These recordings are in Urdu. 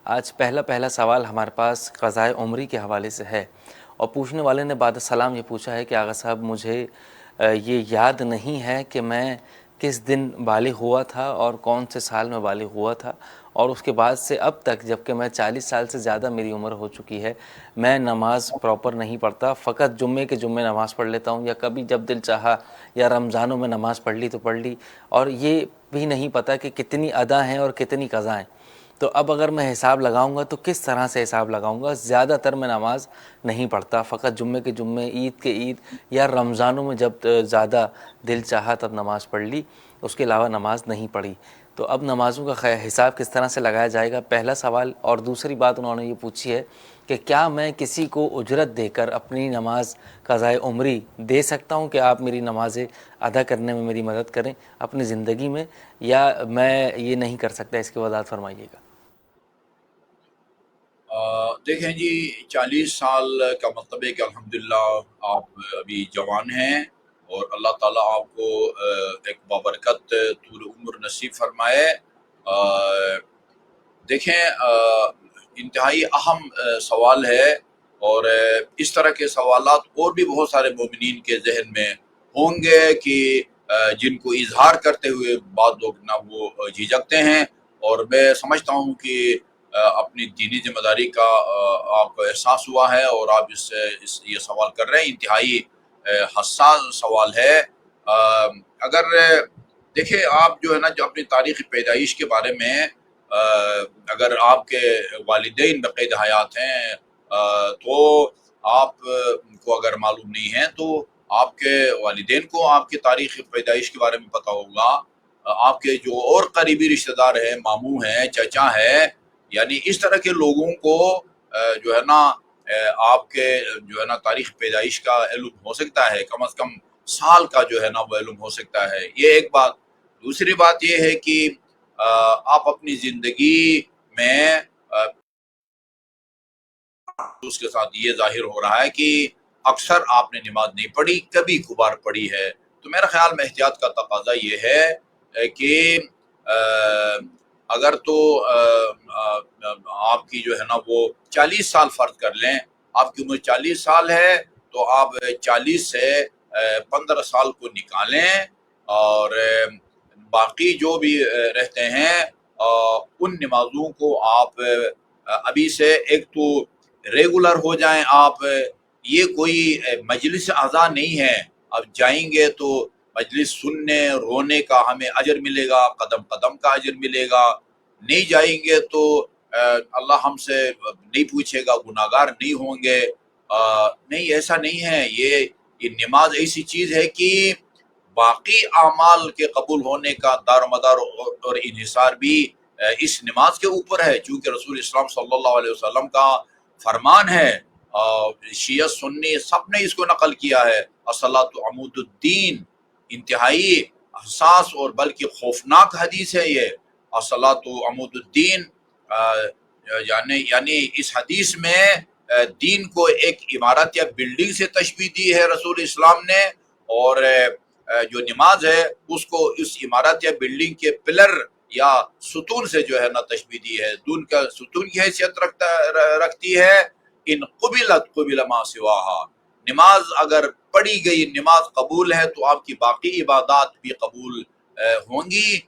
آج پہلا سوال ہمارے پاس قضائے عمری کے حوالے سے ہے، اور پوچھنے والے نے بعد السلام یہ پوچھا ہے کہ آغا صاحب مجھے یہ یاد نہیں ہے کہ میں کس دن بالغ ہوا تھا اور کون سے سال میں بالغ ہوا تھا، اور اس کے بعد سے اب تک جب کہ میں 40 سال سے زیادہ میری عمر ہو چکی ہے میں نماز پراپر نہیں پڑھتا، فقط جمعے کے جمعے نماز پڑھ لیتا ہوں، یا کبھی جب دل چاہا یا رمضانوں میں نماز پڑھ لی تو پڑھ لی، اور یہ بھی نہیں پتہ کہ کتنی ادا ہیں اور کتنی قضا ہیں۔ تو اب اگر میں حساب لگاؤں گا تو کس طرح سے حساب لگاؤں گا؟ زیادہ تر میں نماز نہیں پڑھتا، فقط جمعے کے جمعے، عید کے عید، یا رمضانوں میں جب زیادہ دل چاہا تب نماز پڑھ لی، اس کے علاوہ نماز نہیں پڑھی۔ تو اب نمازوں کا حساب کس طرح سے لگایا جائے گا، پہلا سوال۔ اور دوسری بات انہوں نے یہ پوچھی ہے کہ کیا میں کسی کو اجرت دے کر اپنی نماز قضائے عمری دے سکتا ہوں کہ آپ میری نمازیں ادا کرنے میں میری مدد کریں اپنی زندگی میں، یا میں یہ نہیں کر سکتا؟ اس کی وضاحت فرمائیے گا۔ دیکھیں جی، 40 سال کا مطلب ہے کہ الحمدللہ آپ ابھی جوان ہیں، اور اللہ تعالیٰ آپ کو ایک بابرکت طول عمر نصیب فرمائے۔ دیکھیں، انتہائی اہم سوال ہے، اور اس طرح کے سوالات اور بھی بہت سارے مومنین کے ذہن میں ہوں گے کہ جن کو اظہار کرتے ہوئے بعض لوگ نہ وہ جھجکتے ہیں، اور میں سمجھتا ہوں کہ اپنی دینی ذمہ داری کا آپ کو احساس ہوا ہے، اور آپ یہ سوال کر رہے ہیں۔ انتہائی حساس سوال ہے۔ اگر دیکھیں، آپ جو ہے نا، جو اپنی تاریخ پیدائش کے بارے میں اگر آپ کے والدین بقید حیات ہیں تو آپ کو اگر معلوم نہیں ہے تو آپ کے والدین کو آپ کی تاریخ پیدائش کے بارے میں پتہ ہوگا۔ آپ کے جو اور قریبی رشتہ دار ہیں، ماموں ہیں، چچا ہیں، یعنی اس طرح کے لوگوں کو جو ہے نا آپ کے جو ہے نا تاریخ پیدائش کا علم ہو سکتا ہے، کم از کم سال کا جو ہے نا وہ علم ہو سکتا ہے۔ یہ ایک بات۔ دوسری بات یہ ہے کہ آپ اپنی زندگی میں اس کے ساتھ یہ ظاہر ہو رہا ہے کہ اکثر آپ نے نماز نہیں پڑھی، کبھی کبھار پڑھی ہے، تو میرا خیال میں احتیاط کا تقاضا یہ ہے کہ اگر تو آپ کی جو ہے نا وہ 40 سال فرض کر لیں، آپ کی عمر 40 سال ہے، تو آپ 40 سے 15 سال کو نکالیں، اور باقی جو بھی رہتے ہیں ان نمازوں کو آپ ابھی سے ایک تو ریگولر ہو جائیں۔ آپ یہ کوئی مجلس اعضاء نہیں ہے، اب جائیں گے تو مجلس سننے رونے کا ہمیں اجر ملے گا، قدم قدم کا اجر ملے گا، نہیں جائیں گے تو اللہ ہم سے نہیں پوچھے گا، گناہگار نہیں ہوں گے۔ نہیں، ایسا نہیں ہے۔ یہ نماز ایسی چیز ہے کہ باقی اعمال کے قبول ہونے کا دار و مدار اور انحصار بھی اس نماز کے اوپر ہے، چونکہ رسول اسلام صلی اللہ علیہ وسلم کا فرمان ہے، شیعہ سنی سب نے اس کو نقل کیا ہے، الصلاۃ عمود الدین۔ انتہائی حساس اور بلکہ خوفناک حدیث ہے یہ، الصلاۃ عمود الدین۔ یعنی اس حدیث میں دین کو ایک عمارت یا بلڈنگ سے تشبیہ دی ہے رسول اسلام نے، اور جو نماز ہے اس کو اس عمارت یا بلڈنگ کے پلر یا ستون سے جو ہے نا تشبیہ دی ہے، دون کا ستون کی حیثیت رکھتی ہے۔ ان قبلت قبل ما سواہا، نماز اگر پڑھی گئی، نماز قبول ہے تو آپ کی باقی عبادات بھی قبول ہوں گی،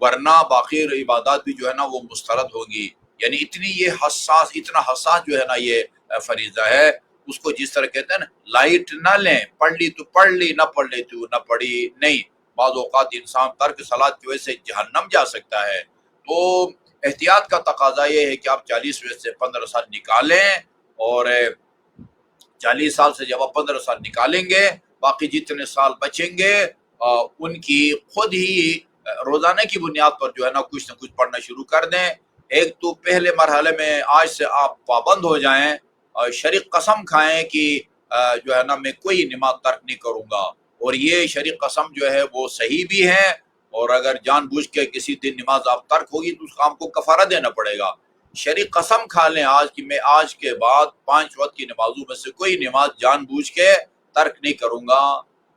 ورنہ باقی عبادات بھی جو ہے نا وہ مسترد ہوگی۔ یعنی اتنا حساس جو ہے نا یہ فریضہ ہے، اس کو جس طرح کہتے ہیں نا، لائٹ نہ لیں، پڑھ لی تو پڑھ لی، نہ پڑھ لی تو نہ پڑھی نہیں۔ بعض اوقات انسان ترک صلاۃ کی وجہ سے جہنم جا سکتا ہے۔ تو احتیاط کا تقاضا یہ ہے کہ آپ 40 میں سے 15 سال نکالیں، اور 40 سال سے جب آپ 15 سال نکالیں گے، باقی جتنے سال بچیں گے ان کی خود ہی روزانہ کی بنیاد پر جو ہے نا کچھ نہ کچھ پڑھنا شروع کر دیں۔ ایک تو پہلے مرحلے میں آج سے آپ پابند ہو جائیں، شریک قسم کھائیں کہ جو ہے نا میں کوئی نماز ترک نہیں کروں گا، اور یہ شریک قسم جو ہے وہ صحیح بھی ہے، اور اگر جان بوجھ کے کسی دن نماز آپ ترک ہوگی تو اس کام کو کفارہ دینا پڑے گا۔ شریک قسم کھا لیں آج کہ میں آج کے بعد 5 وقت کی نمازوں میں سے کوئی نماز جان بوجھ کے ترک نہیں کروں گا۔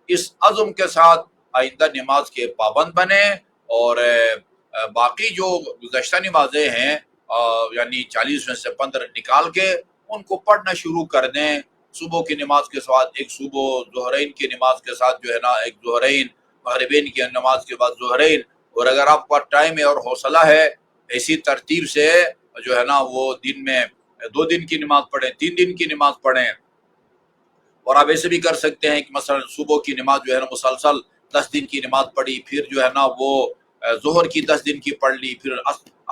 اس عزم کے ساتھ آئندہ نماز کے پابند بنیں، اور باقی جو گزشتہ نمازیں ہیں یعنی 40 میں سے 15 نکال کے ان کو پڑھنا شروع کر دیں صبح کی نماز کے ساتھ، ایک صبح، ظہرین کی نماز کے ساتھ جو ہے نا ایک ظہرین، مغربین کی نماز کے بعد ظہرین، اور اگر آپ کا ٹائم ہے اور حوصلہ ہے ایسی ترتیب سے جو ہے نا وہ دن میں 2 دن کی نماز پڑھیں، 3 دن کی نماز پڑھیں۔ اور آپ ایسے بھی کر سکتے ہیں کہ مثلا صبح کی نماز جو ہے نا مسلسل 10 دن کی نماز پڑھی، پھر جو ہے نا وہ ظہر کی 10 دن کی پڑھ لی، پھر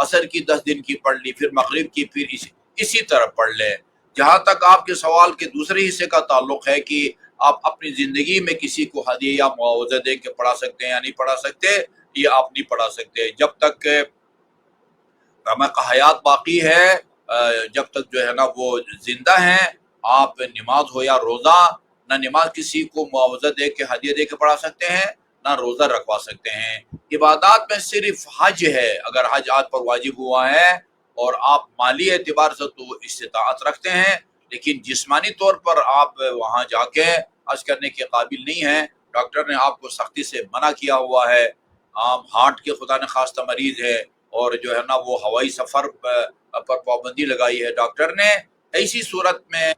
عصر کی 10 دن کی پڑھ لی، پھر مغرب کی، پھر اسی طرح پڑھ لیں۔ جہاں تک آپ کے سوال کے دوسرے حصے کا تعلق ہے کہ آپ اپنی زندگی میں کسی کو ہدیہ یا معاوضہ دے کے پڑھا سکتے ہیں یا نہیں پڑھا سکتے، یہ آپ نہیں پڑھا سکتے جب تک ہمیں حیات باقی ہے، جب تک جو ہے نا وہ زندہ ہیں۔ آپ نماز ہو یا روزہ، نہ نماز کسی کو معاوضہ دے کے ہدیہ دے کے پڑھا سکتے ہیں، نہ روزہ رکھوا سکتے ہیں۔ عبادات میں صرف حج ہے، اگر حج آپ پر واجب ہوا ہے اور آپ مالی اعتبار سے تو استطاعت رکھتے ہیں، لیکن جسمانی طور پر آپ وہاں جا کے حج کرنے کے قابل نہیں ہیں، ڈاکٹر نے آپ کو سختی سے منع کیا ہوا ہے، آپ ہارٹ کے خدا نخواستہ مریض ہے اور جو ہے نا وہ ہوائی سفر پر پابندی لگائی ہے ڈاکٹر نے، ایسی صورت میں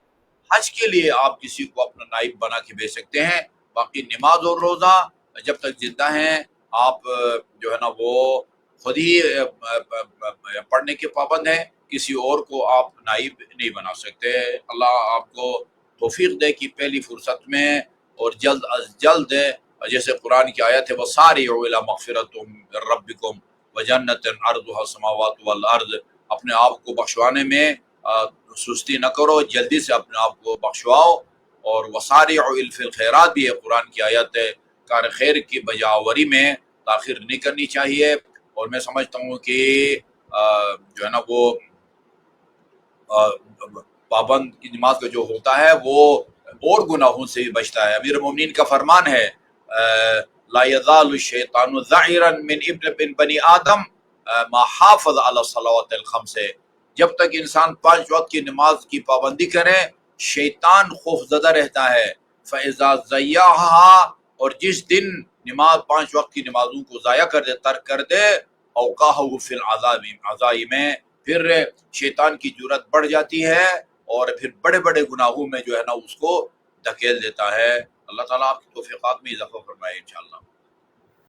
حج کے لیے آپ کسی کو اپنا نائب بنا کے بھیج سکتے ہیں۔ باقی نماز اور روزہ جب تک زندہ ہیں آپ جو ہے نا وہ خود ہی پڑھنے کے پابند ہیں، کسی اور کو آپ نائب نہیں بنا سکتے۔ اللہ آپ کو توفیق دے کہ پہلی فرصت میں اور جلد از جلد، جیسے قرآن کی آیت ہے وَسَارِعُوا إِلَىٰ مَغْفِرَةٍ مِّن رَبِّكُمْ وَجَنَّةٍ عَرْضُهَا السَّمَاوَاتُ وَالْأَرْضُ، اپنے آپ کو بخشوانے میں سستی نہ کرو، جلدی سے اپنے آپ کو بخشواؤ۔ اور وَسَارِعُوا فِي الْخَيْرَاتِ بھی ہے قرآن کی آیت ہے، کار خیر کی بجاوری میں تاخیر نہیں کرنی چاہیے۔ اور میں سمجھتا ہوں کہ جو ہے نا وہ پابند کی نماز کا جو ہوتا ہے وہ اور گناہوں سے بھی بچتا ہے۔ امیر المومنین کا فرمان ہے لا يزال الشیطان ذعیرا من ابن بنی آدم ما حافظ علی الصلوات الخمس، جب تک انسان 5 وقت کی نماز کی پابندی کرے شیطان خوف زدہ رہتا ہے۔ فاذا ضیعها، اور جس دن نماز 5 وقت کی نمازوں کو ضائع کر دے، ترک کر دے، اوقاہ فی العذاب میں، پھر شیطان کی جرأت بڑھ جاتی ہے اور پھر بڑے بڑے گناہوں میں جو ہے نا اس کو دھکیل دیتا ہے۔ اللہ تعالیٰ آپ کی توفیقات میں اضافہ فرمائے انشاءاللہ۔